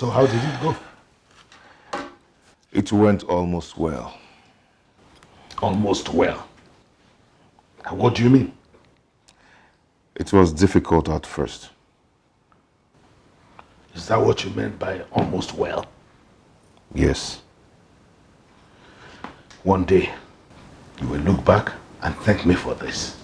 So how did it go? It went almost well. Almost well? What do you mean? It was difficult at first. Is that what you meant by almost well? Yes. One day, you will look back and thank me for this.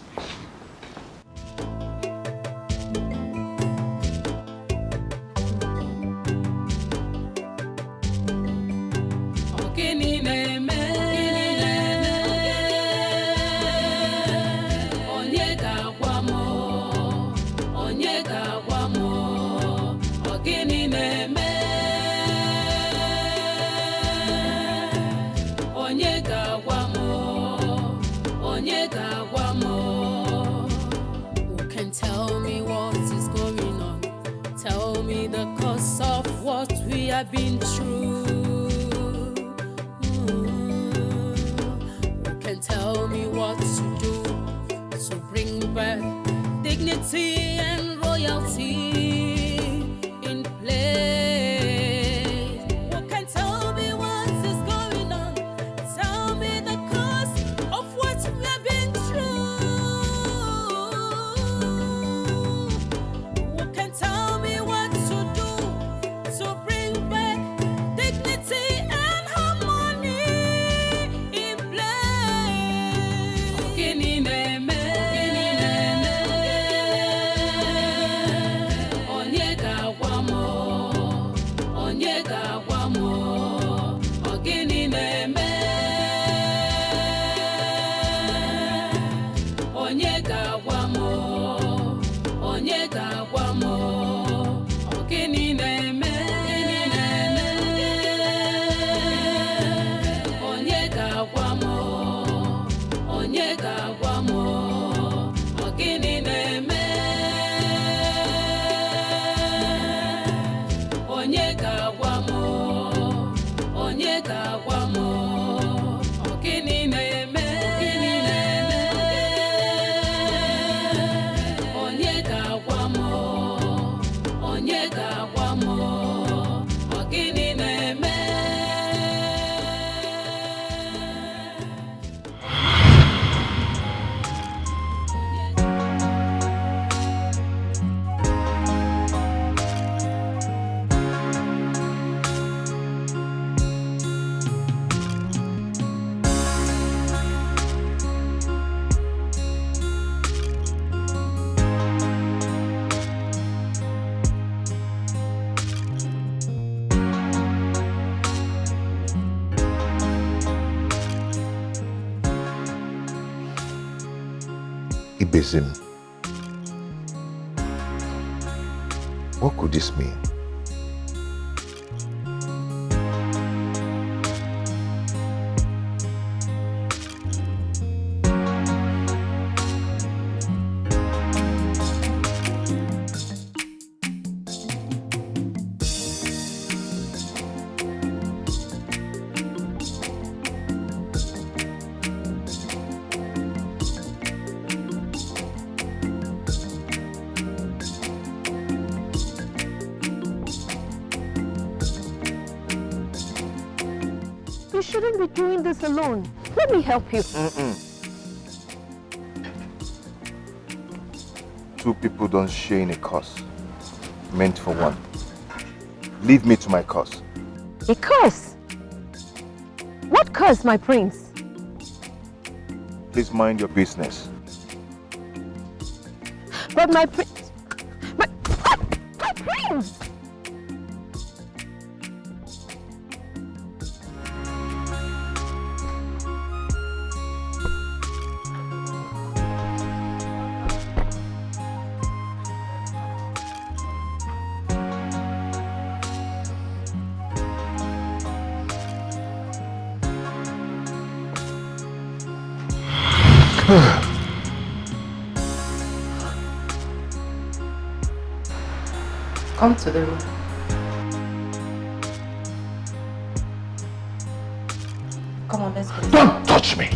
Been through. You can tell me what to do to bring back dignity and royalty in place. You can tell me what is going on. Tell me the cause of what we have been through. You can tell me what to do to bring dignity and harmony in place. Ogini neme, onyega wamo, ogini neme, onyega wamo, ogini neme. Ibezim, what could this mean? You shouldn't be doing this alone. Let me help you. Two people don't share in a cause meant for one. Leave me to my cause. A curse? What curse, my prince? Please mind your business. But my prince... My prince! Come to the room. Come on, let's go. Don't touch me!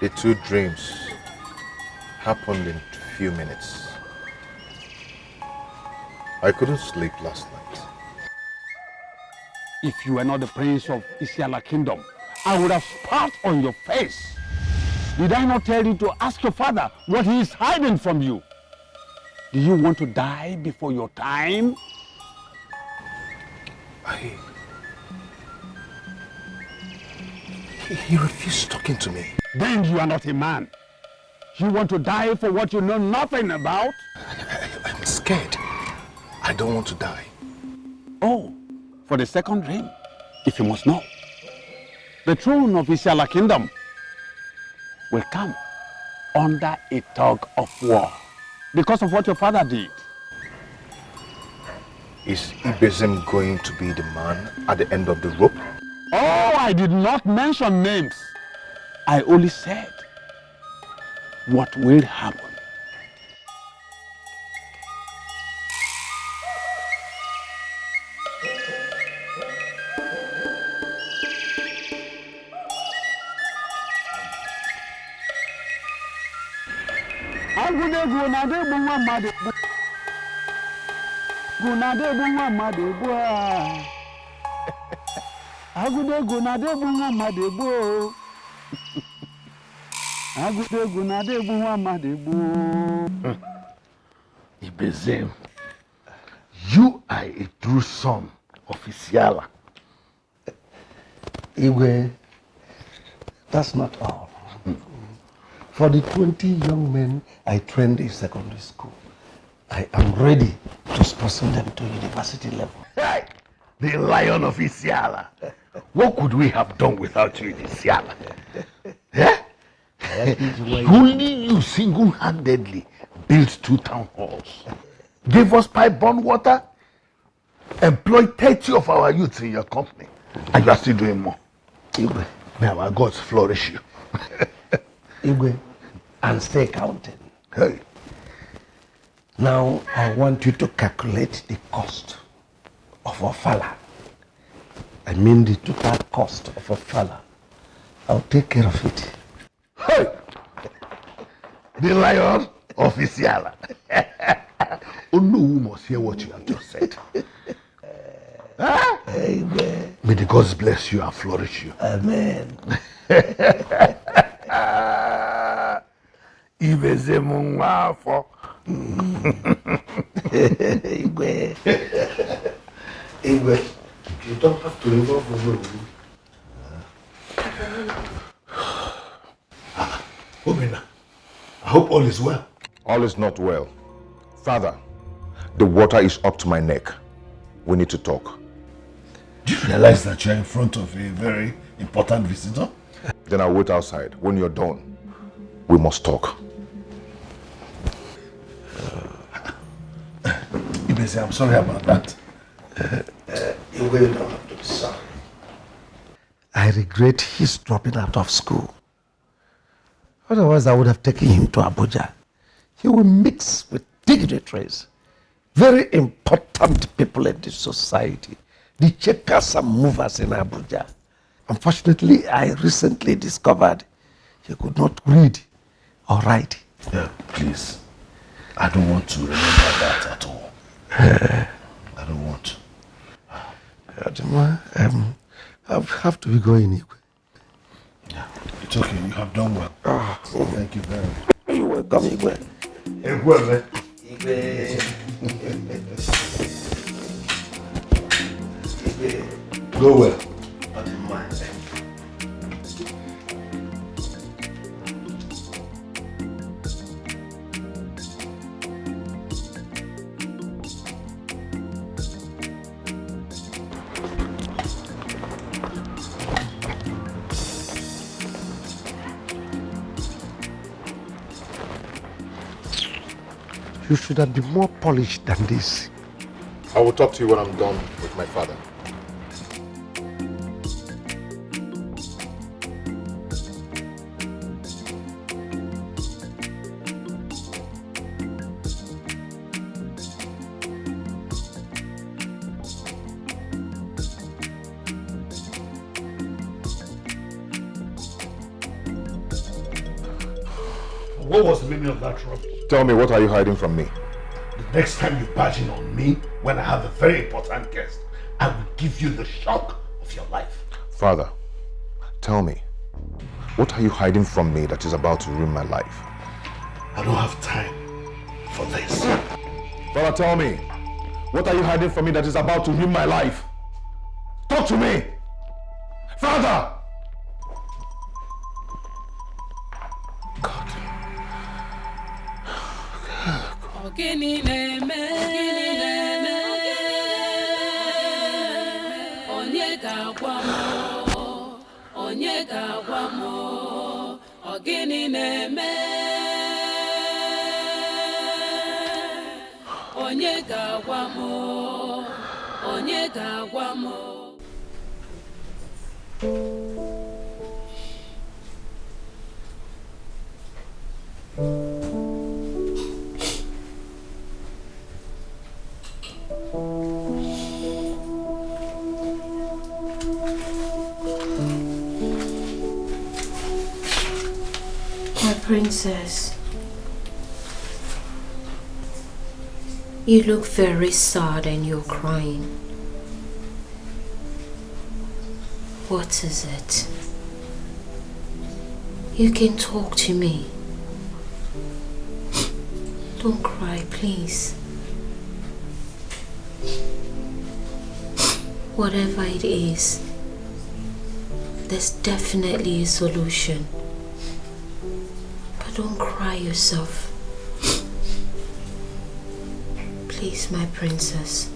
The two dreams happened in a few minutes. I couldn't sleep last night. If you were not the prince of Isiala Kingdom, I would have spat on your face. Did I not tell you to ask your father what he is hiding from you? Do you want to die before your time? He refused talking to me. Then you are not a man. You want to die for what you know nothing about? I'm scared. I don't want to die. Oh, for the second dream, if you must know. The throne of Isiala Kingdom will come under a tug of war because of what your father did. Is Ibezem going to be the man at the end of the rope? Oh, I did not mention names. I only said what will happen. Ibezem, you are a true son of Isiala. Igwe, that's not all. For the 20 young men I trained in secondary school, I am ready to sponsor them to university level. Hey, the lion of Isiala. What could we have done without you in Isiala? Yeah? Only you single-handedly built 2 town halls, gave us pipe-borne water, employed 30 of our youths in your company, and you are still doing more. Igwe, May our gods flourish you. Igwe, and stay counting. Hey. Now, I want you to calculate the cost of a fella. I mean the total cost of a fella. I'll take care of it. Hey! The lion of Isiala. Only who must hear what you have just said. Huh? Amen. May the gods bless you and flourish you. Amen. Ibezem nwafọ. Igwe. Igwe, you don't have to involve me. Obina, I hope all is well. All is not well. Father, the water is up to my neck. We need to talk. Do you realize that you're in front of a very important visitor? Then I'll wait outside. When you're done, we must talk. Ibeze, I'm sorry about that. You don't have to be sorry. I regret his dropping out of school. Otherwise, I would have taken him to Abuja. He will mix with dignitaries, very important people in the society, the checkers and movers in Abuja. Unfortunately, I recently discovered he could not read or write. Yeah, please. I don't want to remember that at all. I don't want to. I have to be going. Yeah, it's okay. You have done well. Thank you very much. You're welcome, Igwe. Go well. You should have been more polished than this. I will talk to you when I'm done with my father. What was the meaning of that rubbish? Tell me, what are you hiding from me? The next time you barge in on me, when I have a very important guest, I will give you the shock of your life. Father, tell me, what are you hiding from me that is about to ruin my life? I don't have time for this. Father, tell me, what are you hiding from me that is about to ruin my life? Talk to me! Father! God. Ogini neme, onyeka kwamo, onyeka kwamo. Ogini neme, onyeka kwamo, onyeka kwamo. My princess, you look very sad and you're crying. What is it? You can talk to me. Don't cry, please. Whatever it is, there's definitely a solution. But don't cry yourself. Please, my princess.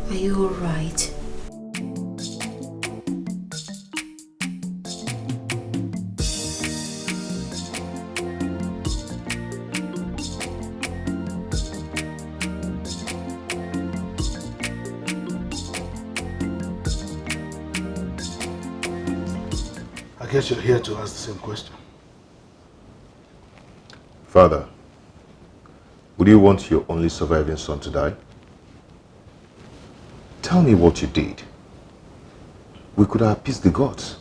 Are you alright? I guess you're here to ask the same question. Father, would you want your only surviving son to die? Tell me what you did. We could have appeased the gods.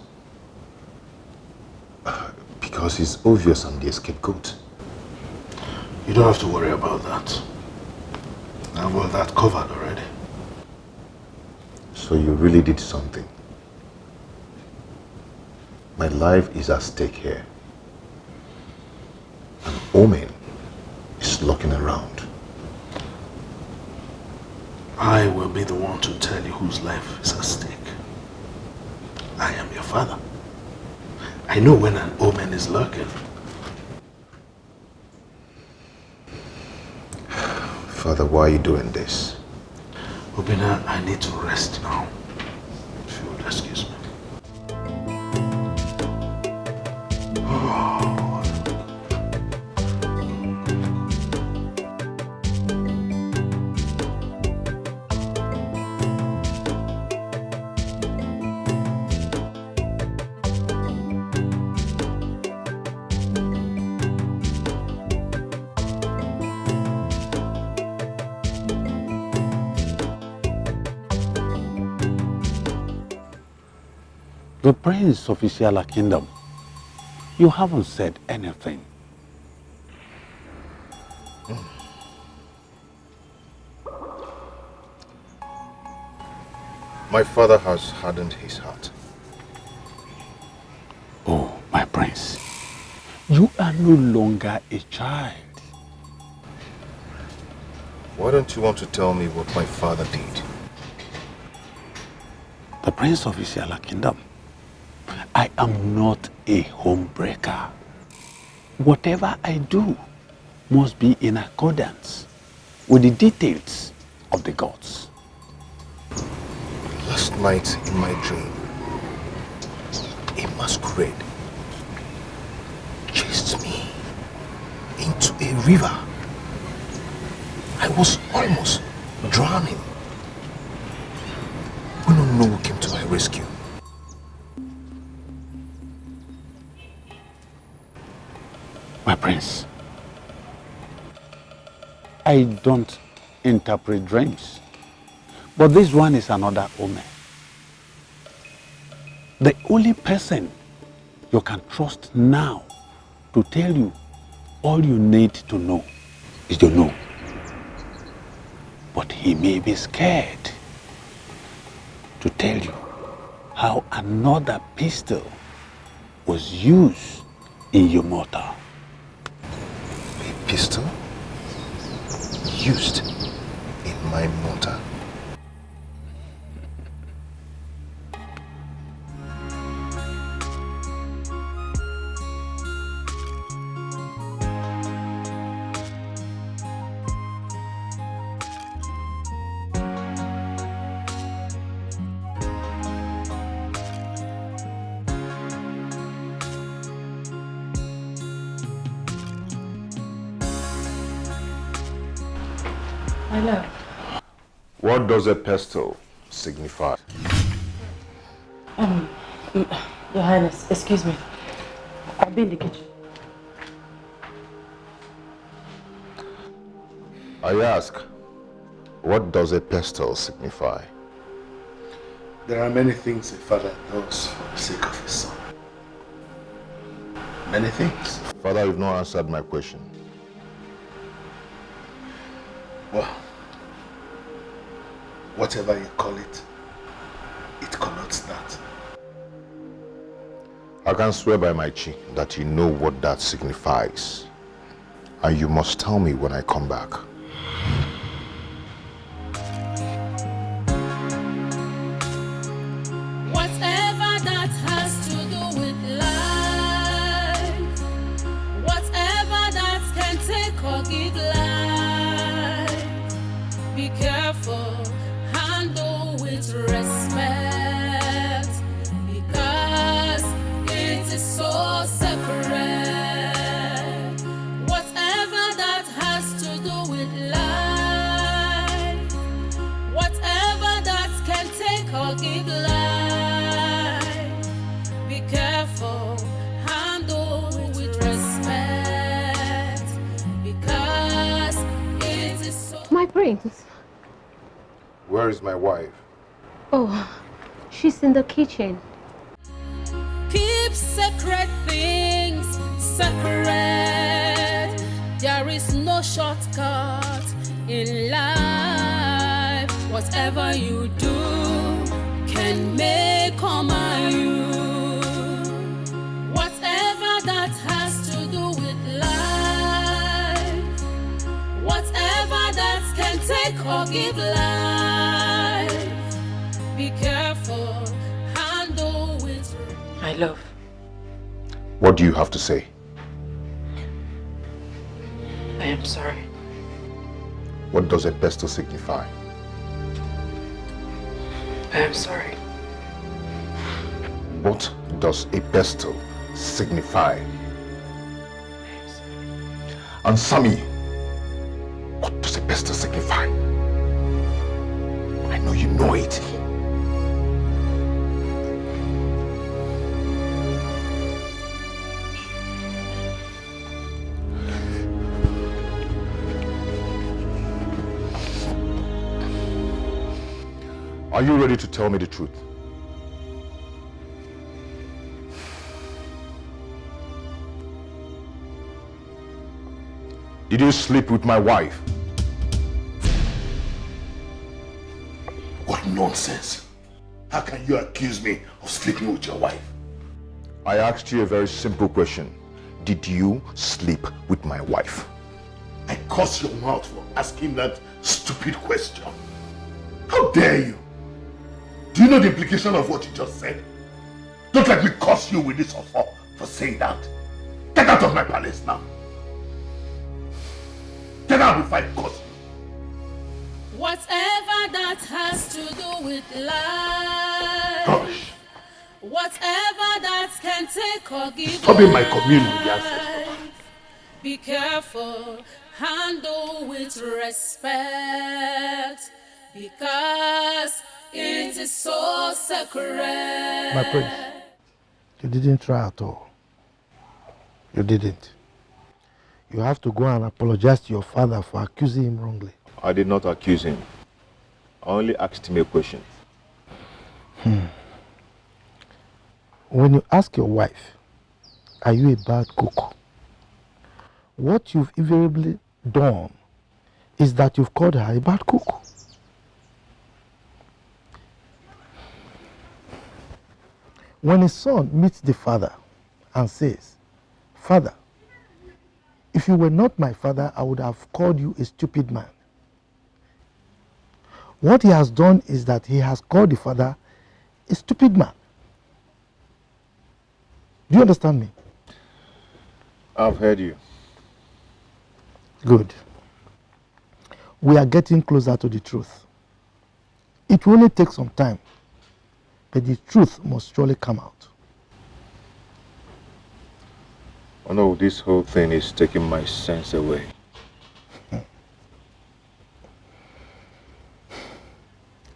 Because it's obvious I'm the scapegoat. You don't have to worry about that. I've got that covered already. So you really did something. My life is at stake here. An omen is lurking around. I will be the one to tell you whose life is at stake. I am your father. I know when an omen is lurking. Father, why are you doing this? Obina, I need to rest now. If you would excuse me. The Prince of Isiala Kingdom, you haven't said anything. My father has hardened his heart. Oh, my prince, you are no longer a child. Why don't you want to tell me what my father did? The Prince of Isiala Kingdom, I am not a homebreaker. Whatever I do must be in accordance with the details of the gods. Last night in my dream, a masquerade chased me into a river. I was almost drowning when Ono came to my rescue. My prince, I don't interpret dreams, but this one is another omen. The only person you can trust now to tell you all you need to know is to know. But he may be scared to tell you how another pistol was used in your mortar. A pistol used in my mortar. My love. What does a pestle signify? Your Highness, excuse me. I'll be in the kitchen. I ask, what does a pestle signify? There are many things a father does for the sake of his son. Many things. Father, you've not answered my question. Well, whatever you call it, it connotes that. I can swear by my chi that you know what that signifies. And you must tell me when I come back. Whatever that has to do with life, whatever that can take or give life, be careful, handle with respect, because it is so sacred. Whatever that has to do with life, whatever that can take or give life, be careful, handle with respect, because it is so. My prince. Where is my wife? Oh, she's in the kitchen. Keep sacred things sacred. There is no shortcut in life. Whatever you do can make or mar you. Whatever that has to do with life, whatever that can take or give life, be careful, handle with. My love. What do you have to say? I am sorry. What does a pestle signify? I am sorry. What does a pestle signify? Answer me. What does a pestle signify? I know you know it. Are you ready to tell me the truth? Did you sleep with my wife? What nonsense! How can you accuse me of sleeping with your wife? I asked you a very simple question. Did you sleep with my wife? I curse your mouth for asking that stupid question. How dare you? Do you know the implication of what you just said? Don't let me curse you with this offer for saying that. Get out of my palace now. Get out before I curse you. Whatever that has to do with life, Gosh. whatever that can take or give Stop in my commune with the ancestors. life, be careful, handle with respect, because it is so sacred. My prince, you didn't try at all. You didn't. You have to go and apologize to your father for accusing him wrongly. I did not accuse him. I only asked him a question. When you ask your wife, are you a bad cook? What you've invariably done is that you've called her a bad cook. When a son meets the father and says, "Father, if you were not my father, I would have called you a stupid man." What he has done is that he has called the father a stupid man. Do you understand me? I've heard you. Good. We are getting closer to the truth. It will only take some time, but the truth must surely come out. Oh no, this whole thing is taking my sense away.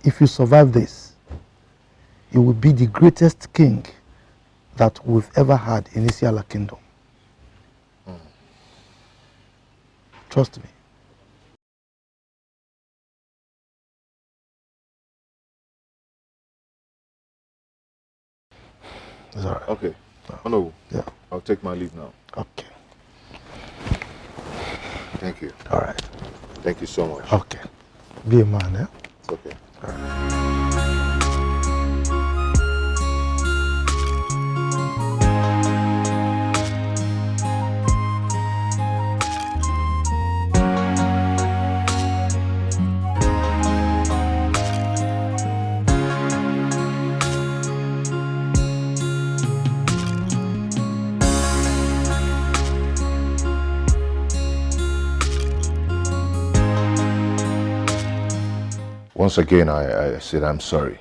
If you survive this, you will be the greatest king that we've ever had in Isiala Kingdom. Trust me. It's all right. Okay. Oh no. Yeah. I'll take my leave now. Okay. Thank you. All right. Thank you so much. Okay. Be a man, eh? It's okay. All right. Once again, I said I'm sorry.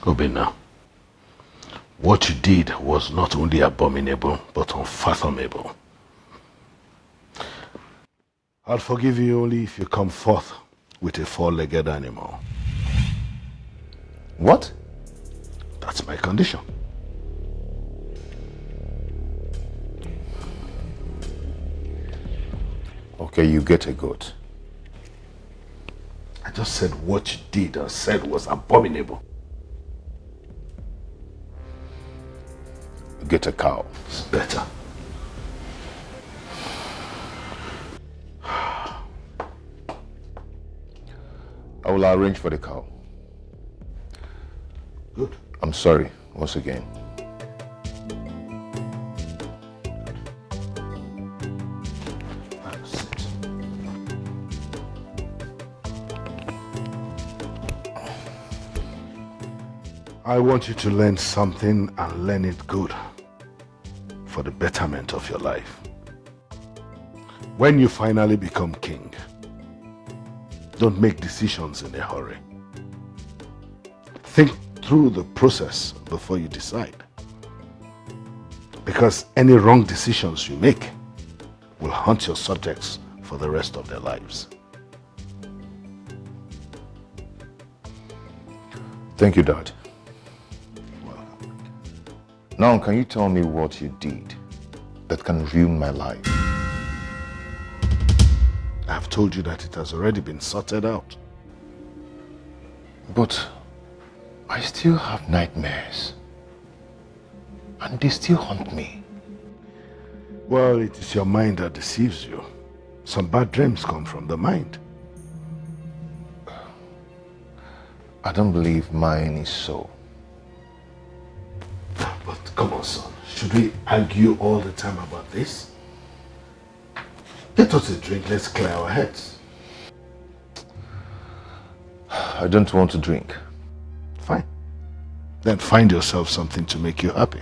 Obinna, what you did was not only abominable, but unfathomable. I'll forgive you only if you come forth with a four-legged animal. What? That's my condition. Okay, you get a goat. I just said what you did and said was abominable. You get a cow. It's better. I will arrange for the cow. Good. I'm sorry, once again. That's it. I want you to learn something and learn it good for the betterment of your life. When you finally become king, don't make decisions in a hurry. Think through the process before you decide. Because any wrong decisions you make will haunt your subjects for the rest of their lives. Thank you, Dad. Welcome. Now, can you tell me what you did that can ruin my life? I've told you that it has already been sorted out. But I still have nightmares. And they still haunt me. Well, it is your mind that deceives you. Some bad dreams come from the mind. I don't believe mine is so. But come on, son. Should we argue all the time about this? Get us a drink, let's clear our heads. I don't want to drink. Fine. Then find yourself something to make you happy.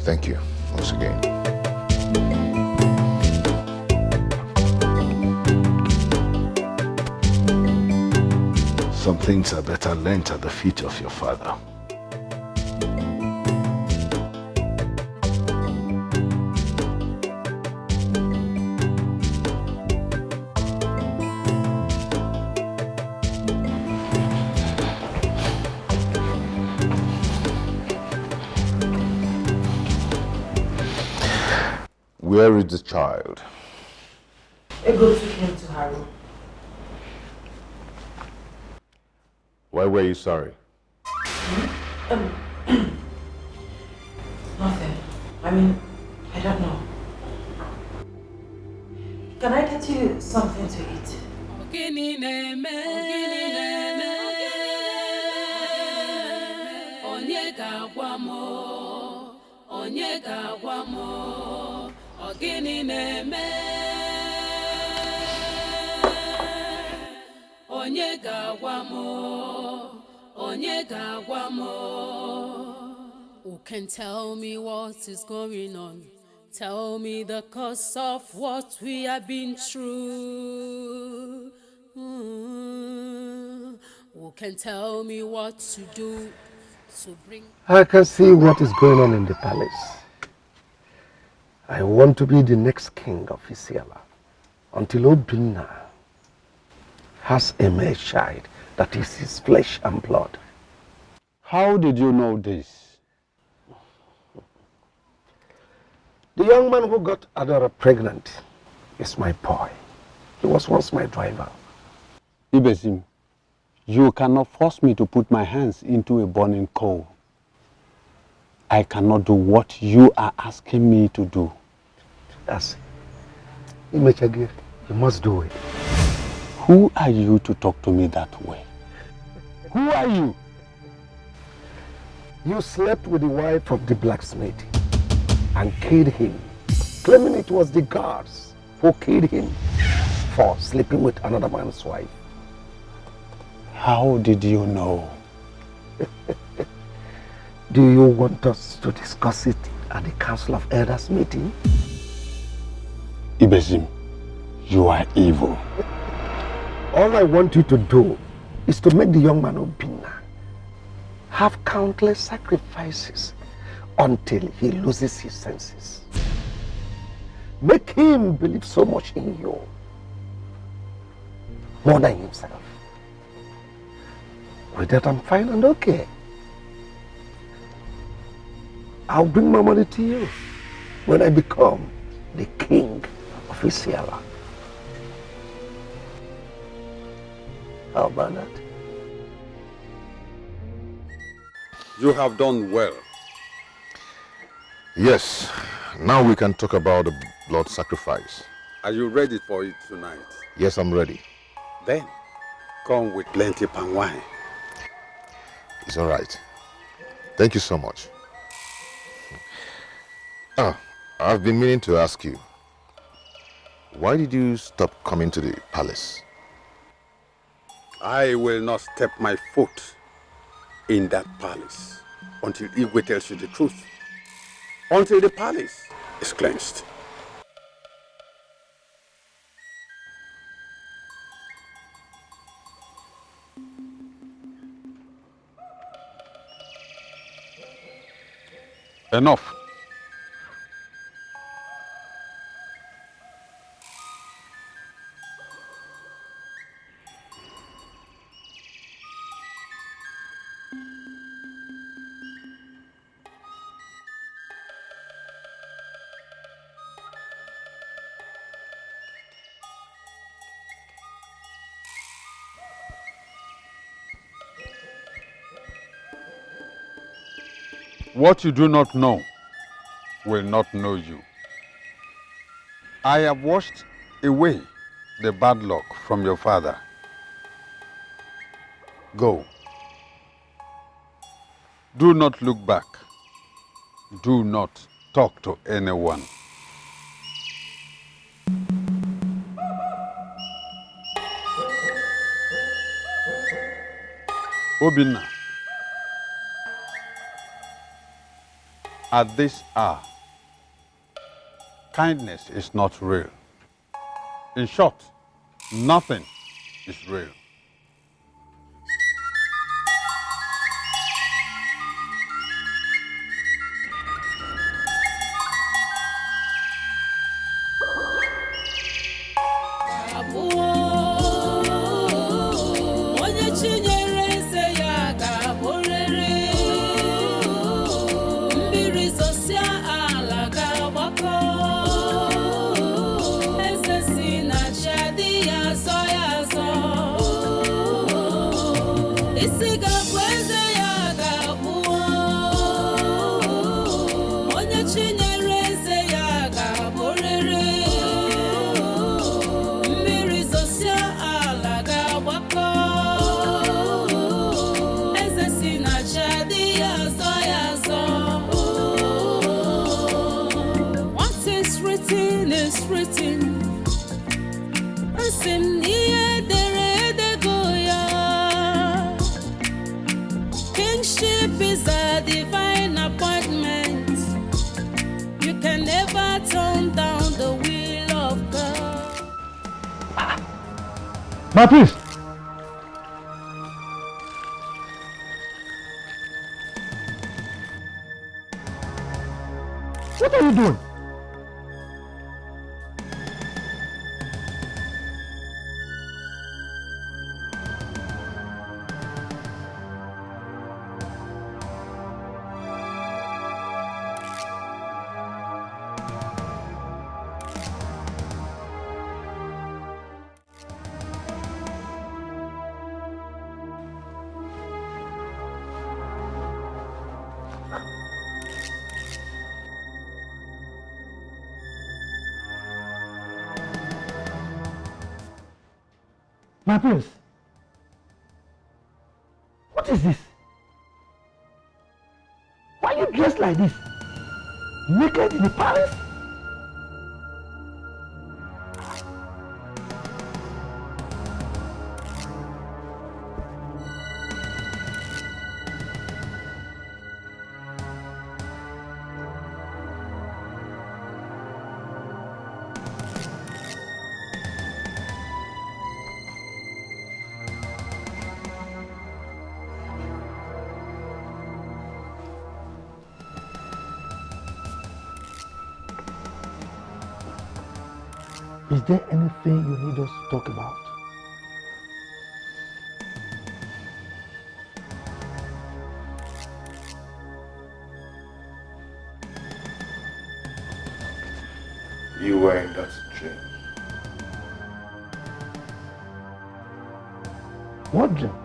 Thank you, once again. Some things are better learnt at the feet of your father. Where is the child? Ego took him to her room. Why were you sorry? Nothing. I mean, I don't know. Can I get you something to eat? Who can tell me what is going on? Tell me the cause of what we have been through. Who can tell me what to do to bring... I can see what is going on in the palace. I want to be the next king of Isiala until Obinna has a male child that is his flesh and blood. How did you know this? The young man who got Adora pregnant is my boy. He was once my driver. Ibezim, you cannot force me to put my hands into a burning coal. I cannot do what you are asking me to do. Yes. Imechage, you must do it. Who are you to talk to me that way? Who are you? You slept with the wife of the blacksmith and killed him, claiming it was the guards who killed him for sleeping with another man's wife. How did you know? Do you want us to discuss it at the Council of Elders meeting? Ibezim, you are evil. All I want you to do is to make the young man Obinna have countless sacrifices until he loses his senses. Make him believe so much in you, more than himself. With that, I'm fine and okay. I'll bring my money to you when I become the king of Isiala. How about that? You have done well. Yes. Now we can talk about the blood sacrifice. Are you ready for it tonight? Yes, I'm ready. Then, come with plenty palm wine. It's all right. Thank you so much. I've been meaning to ask you, why did you stop coming to the palace? I will not step my foot in that palace until Igwe tells you the truth. Until the palace is cleansed. Enough. What you do not know will not know you. I have washed away the bad luck from your father. Go. Do not look back. Do not talk to anyone. Obinna, at this hour, kindness is not real. In short, nothing is real. was written. Ini Edo. Kingship is a divine appointment. You can never turn down the will of God. My priest! What are you doing? My prince, what is this? Why are you dressed like this? Naked in the palace? Is there anything you need us to talk about? You were in that dream. What dream?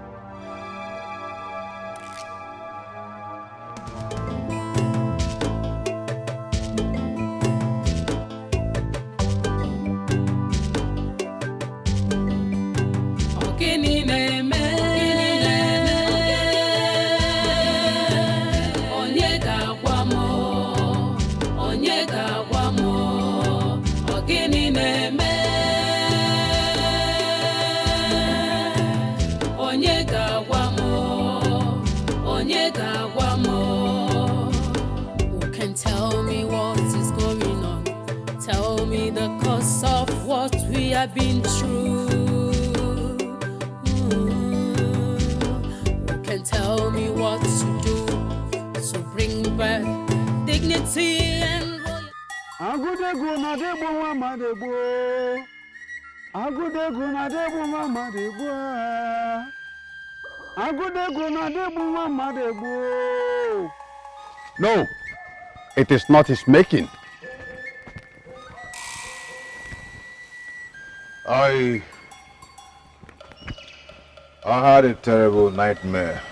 Who can tell me what is going on? Tell me the cause of what we have been through. Who can tell me what to do to bring back dignity and royalty? Agudegu na debo mama debo. Agudegu na debo mama debo. Agudegu na debo mama debo. No, it is not his making. I had a terrible nightmare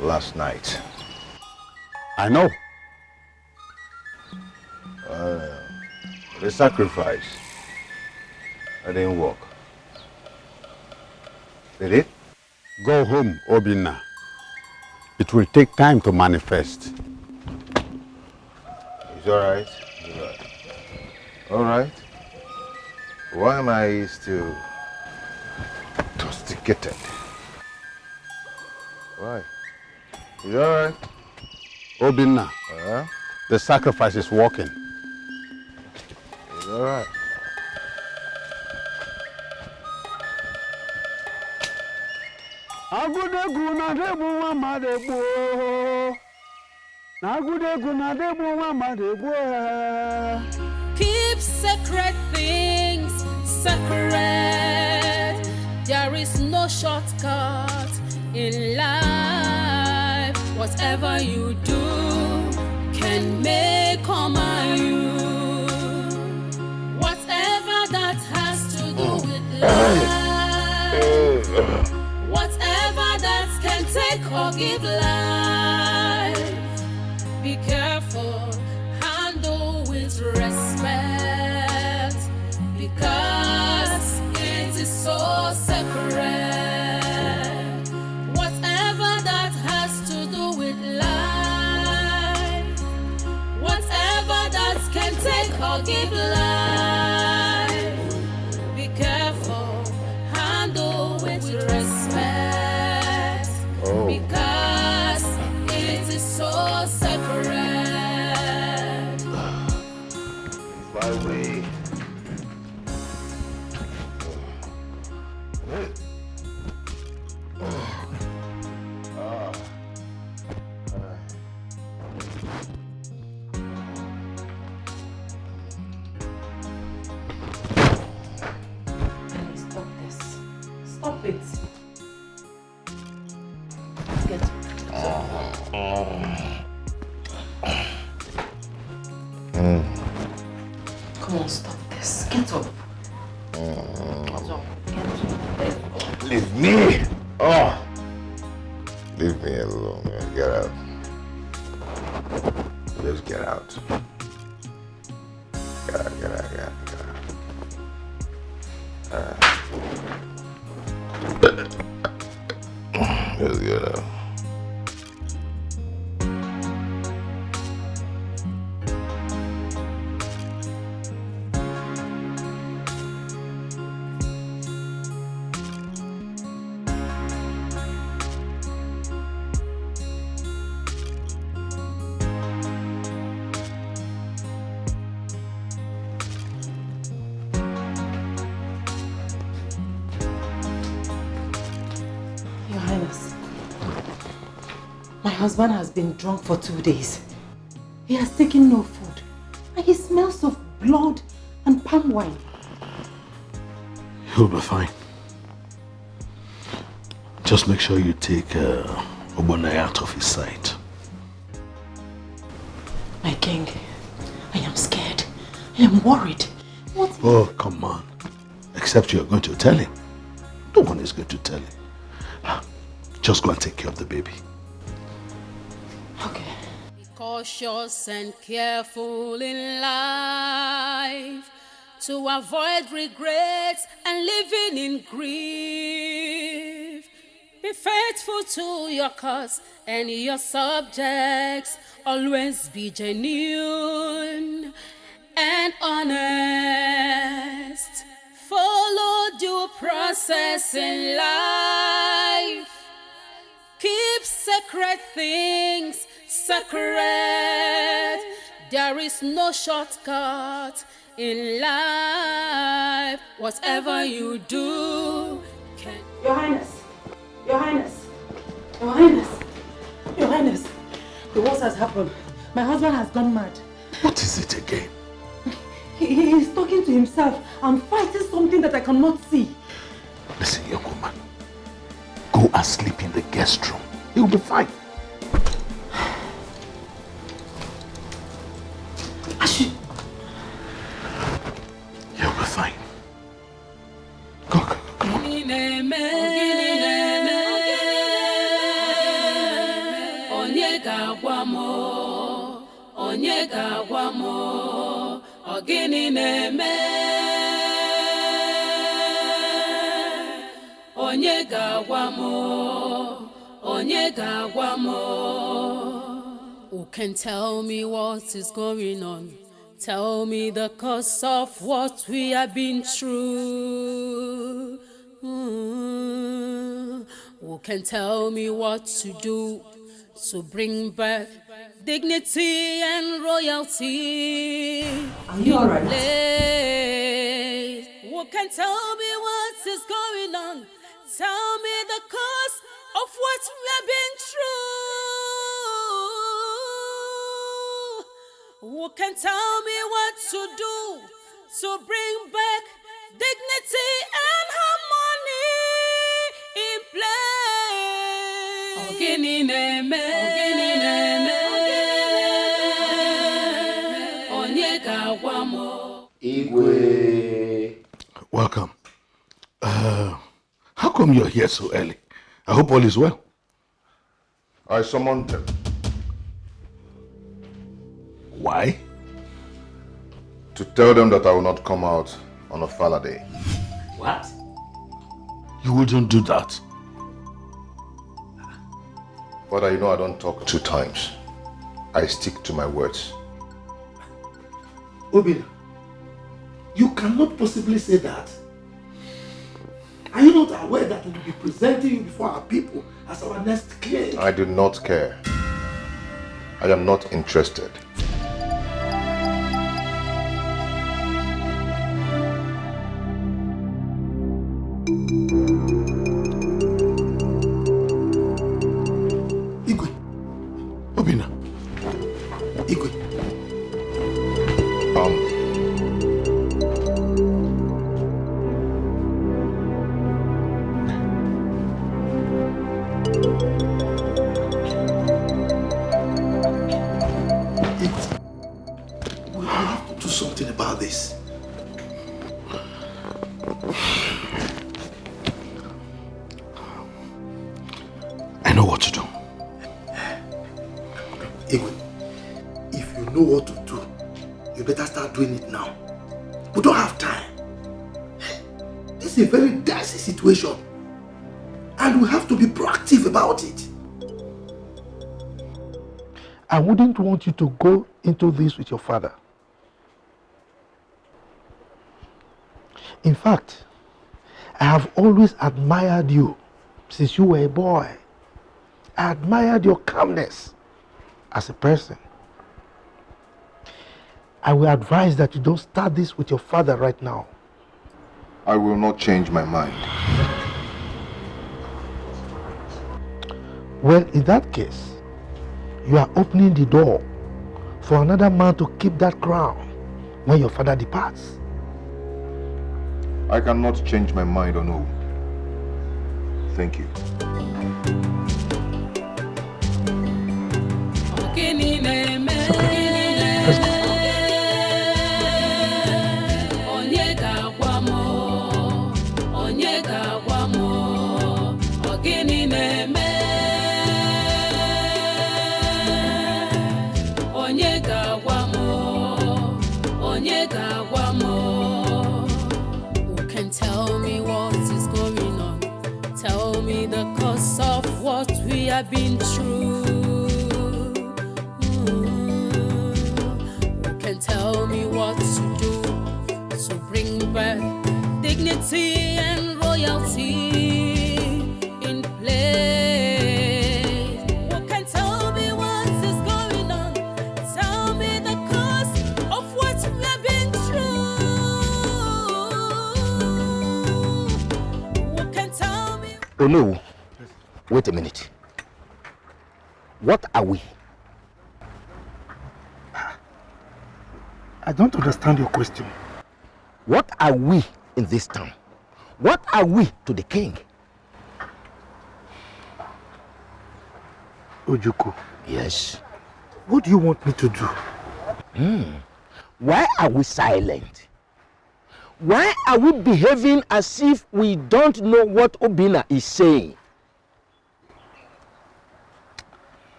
last night. I know. The sacrifice, I didn't work. Did it? Go home, Obinna. It will take time to manifest. It's all right. All right. Why am I still intoxicated? Why? It's all right. Obinna, the sacrifice is working. It's all right. Agudegu na debo mama debo. Agudegu na debo mama debo. Keep sacred things sacred. There is no shortcut in life. Whatever you do can make or mar you. Whatever that has to do with life. Whatever that can take or give life. Be careful, handle with respect, because it is so sacred. Whatever that has to do with life, whatever that can take or give life. Leave me! Oh! Leave me alone, man. Get out. Just get out. Get out. Just get out. My husband has been drunk for 2 days. He has taken no food. And he smells of blood and palm wine. He'll be fine. Just make sure you take Obonai out of his sight. My king, I am scared. I am worried. What? Oh, come on. Except you're going to tell him. No one is going to tell him. Just go and take care of the baby. Okay. Be cautious and careful in life to avoid regrets and living in grief. Be faithful to your cause and your subjects. Always be genuine and honest. Follow due process in life. Keep sacred things sacred. There is no shortcut in life. Whatever you do can. Your Highness. Your Highness. Your Highness. Your Highness. The worst has happened. My husband has gone mad. What is it again? He is talking to himself and fighting something that I cannot see. Listen, young woman. Go and sleep in the guest room. You'll be fine. You'll be fine. Go. Ogini neme onye ga-agwa m. Who can tell me what is going on? Tell me the cause of what we have been through. Who can tell me what to do to bring back dignity and royalty? Are you alright? Who can tell me what is going on? Tell me the cause of what we have been through. Who can tell me what to do to bring back dignity and harmony in place? Ogini neme. Igwe. Welcome. How come you're here so early? I hope all is well. I summoned him. Why? To tell them that I will not come out on a Fala day. What? You wouldn't do that. Father, you know I don't talk 2 times. I stick to my words. Obina, you cannot possibly say that. Are you not aware that we will be presenting you before our people as our next king? I do not care. I am not interested. Igwe. Obina. Igwe. We have to do something about this. know what to do, you better start doing it now. We don't have time. This is a very dicey situation. And we have to be proactive about it. I wouldn't want you to go into this with your father. In fact, I have always admired you since you were a boy. I admired your calmness as a person. I will advise that you don't start this with your father right now. I will not change my mind. Well, in that case, you are opening the door for another man to keep that crown when your father departs. I cannot change my mind or no. Thank you. Let's go. Tell me what is going on. Tell me the cause of what we have been through. Who can tell me what to do to bring back dignity and royalty in place? Who can tell me what is going on? Tell me the cause of what we have been through. Oh no, wait a minute. What are we? I don't understand your question. What are we in this town? What are we to the king? Ojuku. Yes. What do you want me to do? Why are we silent? Why are we behaving as if we don't know what Obina is saying?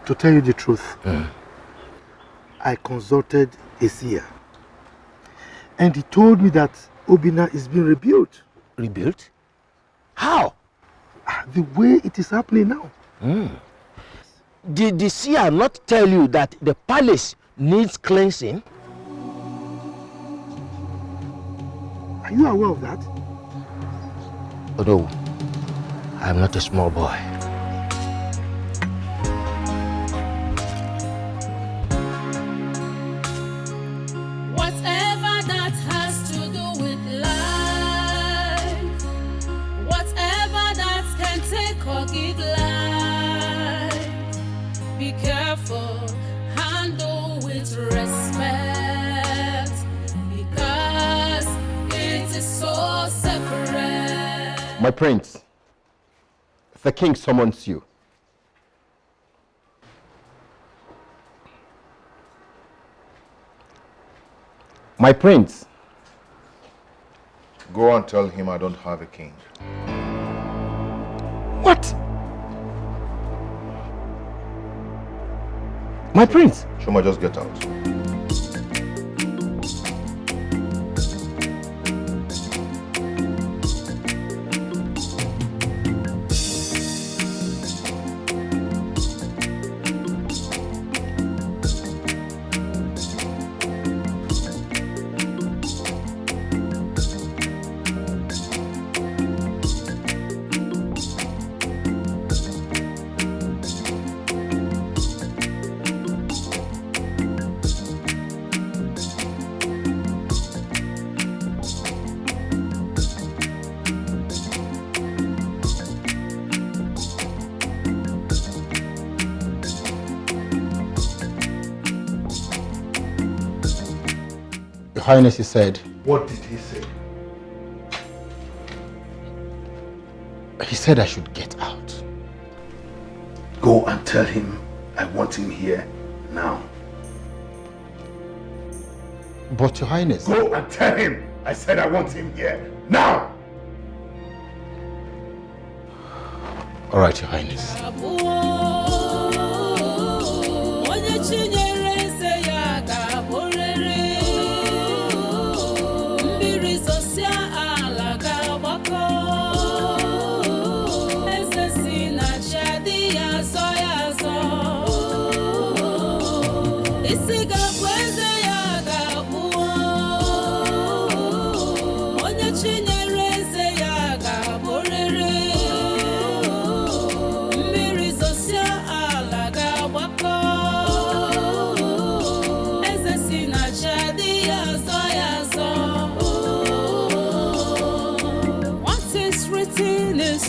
To tell you the truth, I consulted a seer, and he told me that Obina is being rebuilt. Rebuilt? How? The way it is happening now. Did the seer not tell you that the palace needs cleansing? Are you aware of that? Oh no, I'm not a small boy. Whatever that has to do with life, whatever that can take or give life, be careful, handle with respect, because it is so separate. My prince, the king summons you. My prince. Go and tell him I don't have a king. What? My prince? Shoma, just get out. Your Highness, he said. What did he say? He said I should get out. Go and tell him I want him here now. But Your Highness. Go and tell him I said I want him here now. All right, Your Highness. Onye chinyere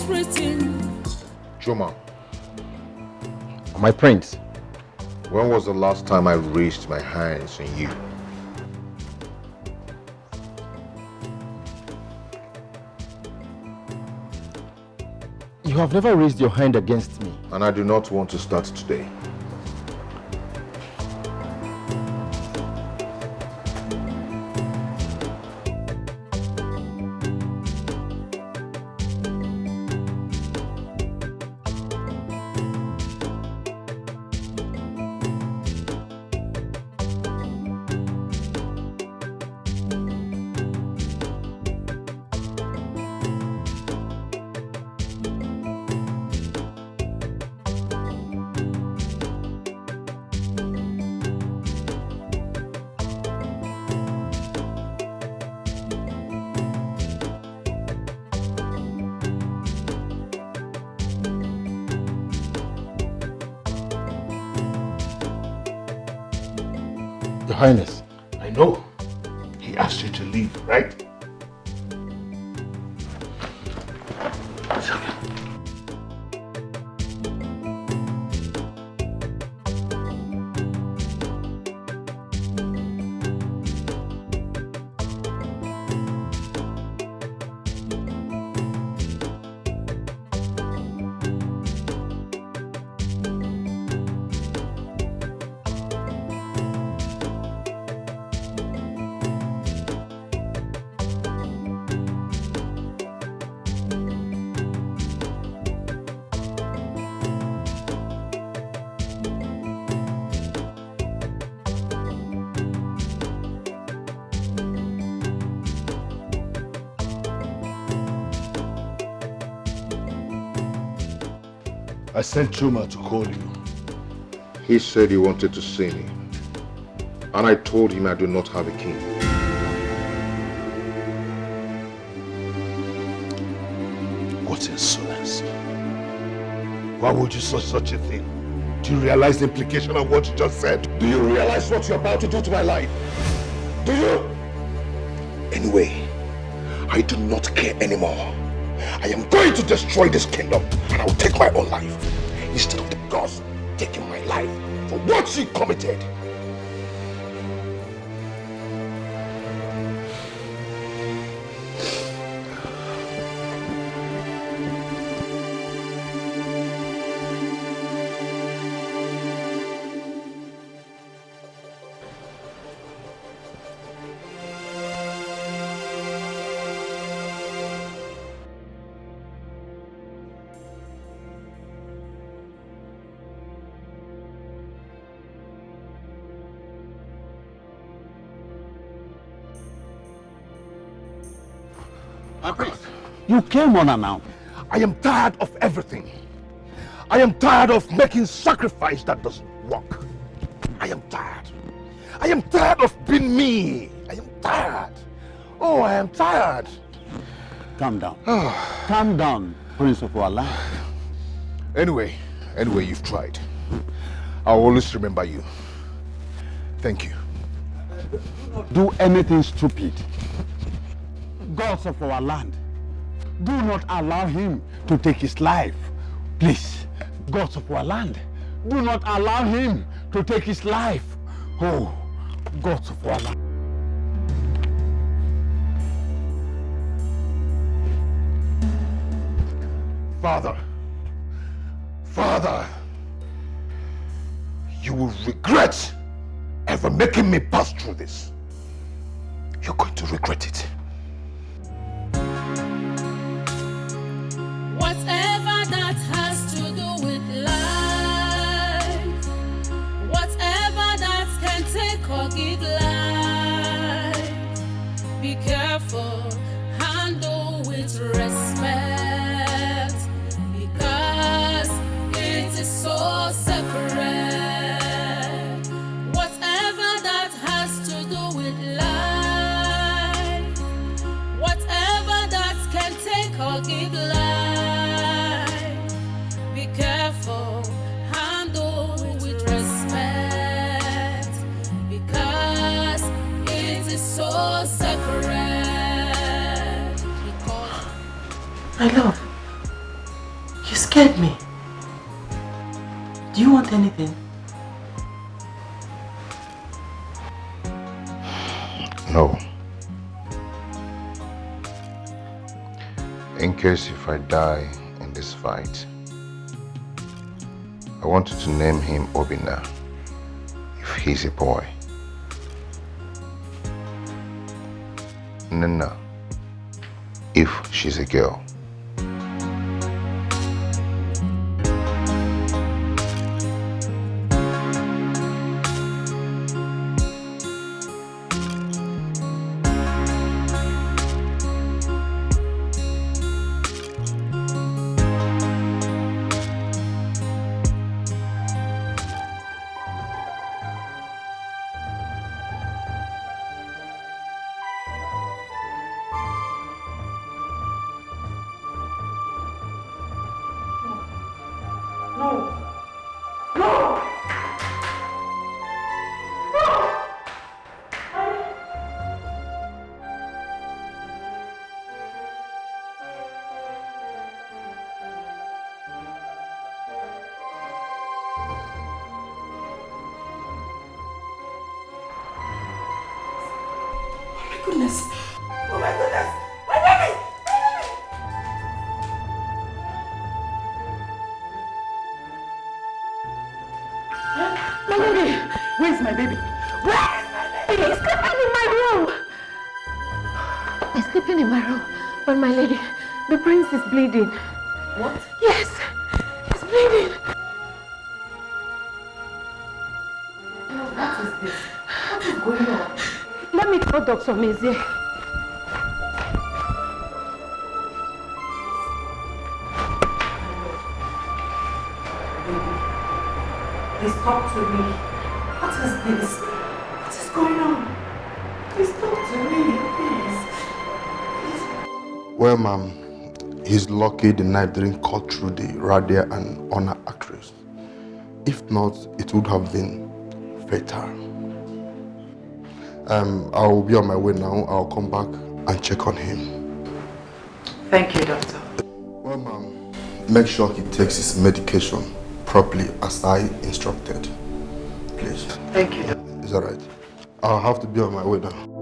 is written. Joma, My prince, when was the last time I raised my hands on you? you have never raised your hand against me. And I do not want to start today. Your Highness. I know. He asked you to leave, right? It's okay. I sent Chuma to call you. He said he wanted to see me. And I told him I do not have a king. What insolence. Why would you say such a thing? Do you realize the implication of what you just said? Do you realize what you're about to do to my life? Do you? Anyway, I do not care anymore. I am going to destroy this kingdom and I will take my own life instead of the gods taking my life for what she committed. You came unannounced. I am tired of everything. I am tired of making sacrifice that doesn't work. I am tired. I am tired of being me. I am tired. Oh, I am tired. Calm down. Calm down, Prince of our land. Anyway, you've tried. I'll always remember you. Thank you. Do anything stupid. Gods of our land, do not allow him to take his life. Please, gods of our land, do not allow him to take his life. Oh, gods of our land. Father, you will regret ever making me pass through this. You're going to regret it. Whatever that has to do with life, whatever that can take or give life, be careful, handle with respect, because it is so sacred. Whatever that has to do with life, whatever that can take or give life, careful, handle with respect, because it is so sacred. My love, scared me. Do you want anything? No. In case if I die in this fight, I wanted to name him Obina, if he's a boy. Nana, if she's a girl. Bleeding. What? Yes, he's bleeding. What is this? What is going on? Let me call Dr. Mezie. Please talk to me. What is this? What is going on? Please talk to me, please. Well, ma'am, he's lucky the knife didn't cut through the radial and ulnar arteries. If not, it would have been fatal. I'll be on my way now. I'll come back and check on him. Thank you, doctor. Well, ma'am, make sure he takes his medication properly as I instructed. Please. Thank you, doctor. It's all right. I'll have to be on my way now.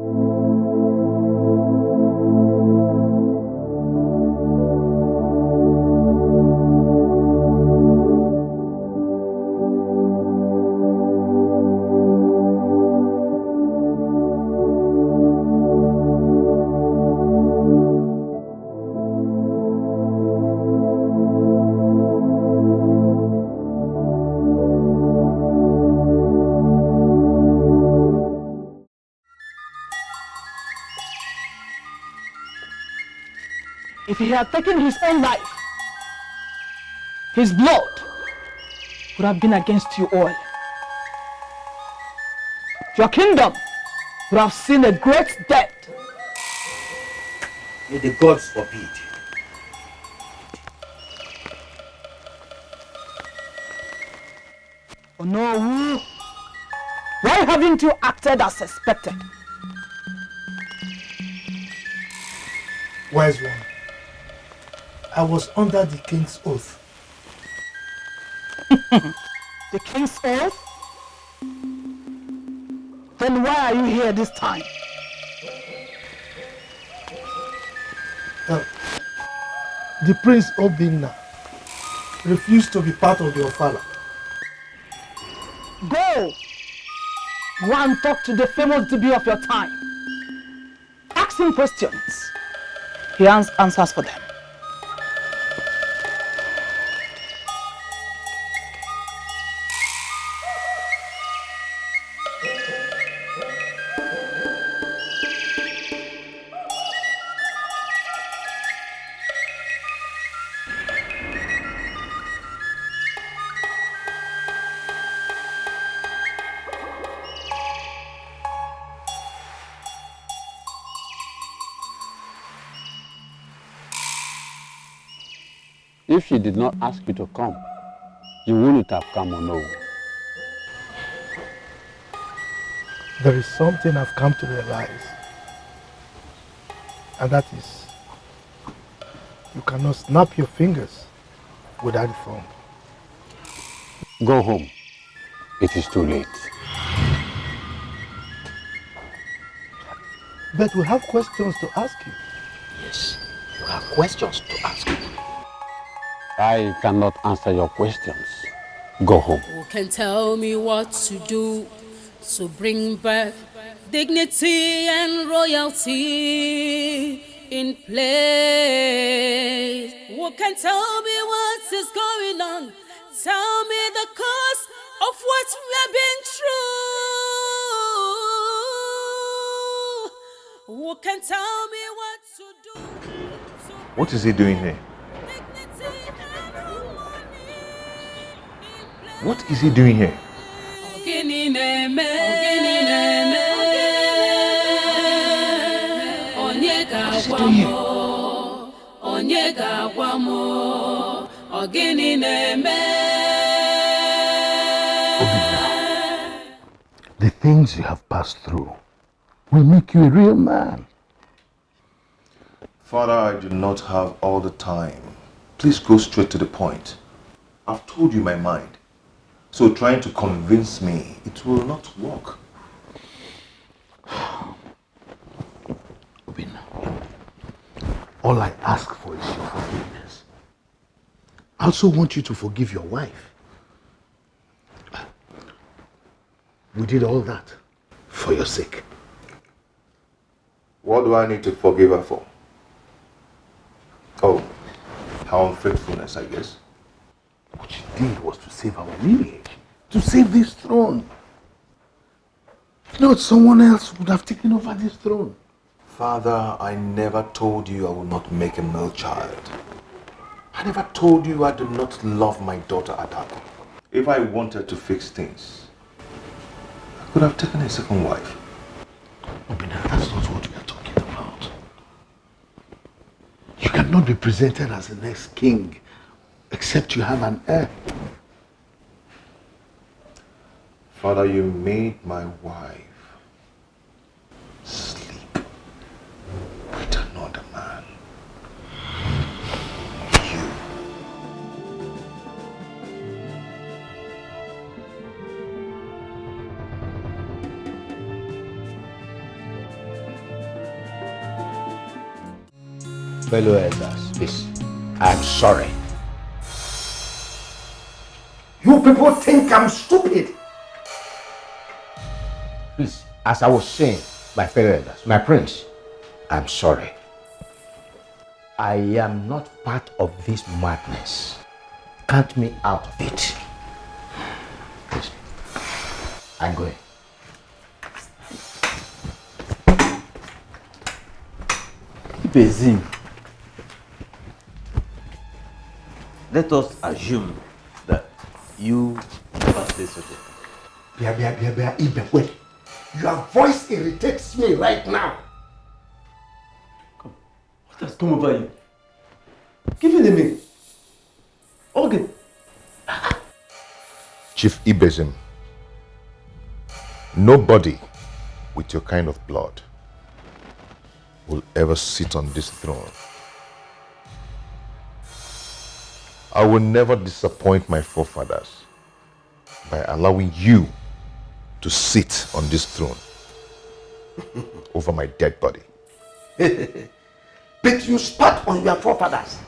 If he had taken his own life, his blood would have been against you all. Your kingdom would have seen a great death. May the gods forbid. Oh no, why haven't you acted as expected? Wise one, I was under the king's oath. The king's oath? Then why are you here this time? The Prince Obinna refused to be part of the Ofala. Go and talk to the famous DB of your time. Ask him questions. He has answers for them. If she did not ask you to come, you wouldn't have come or no. There is something I've come to realize, and that is, you cannot snap your fingers without the phone. Go home. It is too late. But we have questions to ask you. Yes, you have questions to ask me. I cannot answer your questions. Go home. Who can tell me what to do to bring back dignity and royalty in place? Who can tell me what is going on? Tell me the cause of what we've been through. Who can tell me what to do? What is he doing here? What is he doing here? The things you have passed through will make you a real man. Father, I do not have all the time. Please go straight to the point. I've told you my mind. So trying to convince me, it will not work. Obinna, all I ask for is your forgiveness. I also want you to forgive your wife. We did all that for your sake. What do I need to forgive her for? Oh, her unfaithfulness, I guess. What she did was to save our lineage, to save this throne. If not, someone else would have taken over this throne. Father, I never told you I would not make a male child. I never told you I do not love my daughter Ada. If I wanted to fix things, I could have taken a second wife. Obinna, that's not what we are talking about. You cannot be presented as the next king except you have an heir. Father, you made my wife sleep with another man. You. Fellow elders, please, I'm sorry. You people think I'm stupid. Please, as I was saying, my fellow elders, my prince, I'm sorry. I am not part of this madness. Count me out of it. Please, I'm going. Bezim, let us assume that you never say such a thing. Your voice irritates me right now. Come, what has come over you? Give me the milk. Okay. Chief Ibezim, nobody with your kind of blood will ever sit on this throne. I will never disappoint my forefathers by allowing you to sit on this throne over my dead body. But you spat on your forefathers.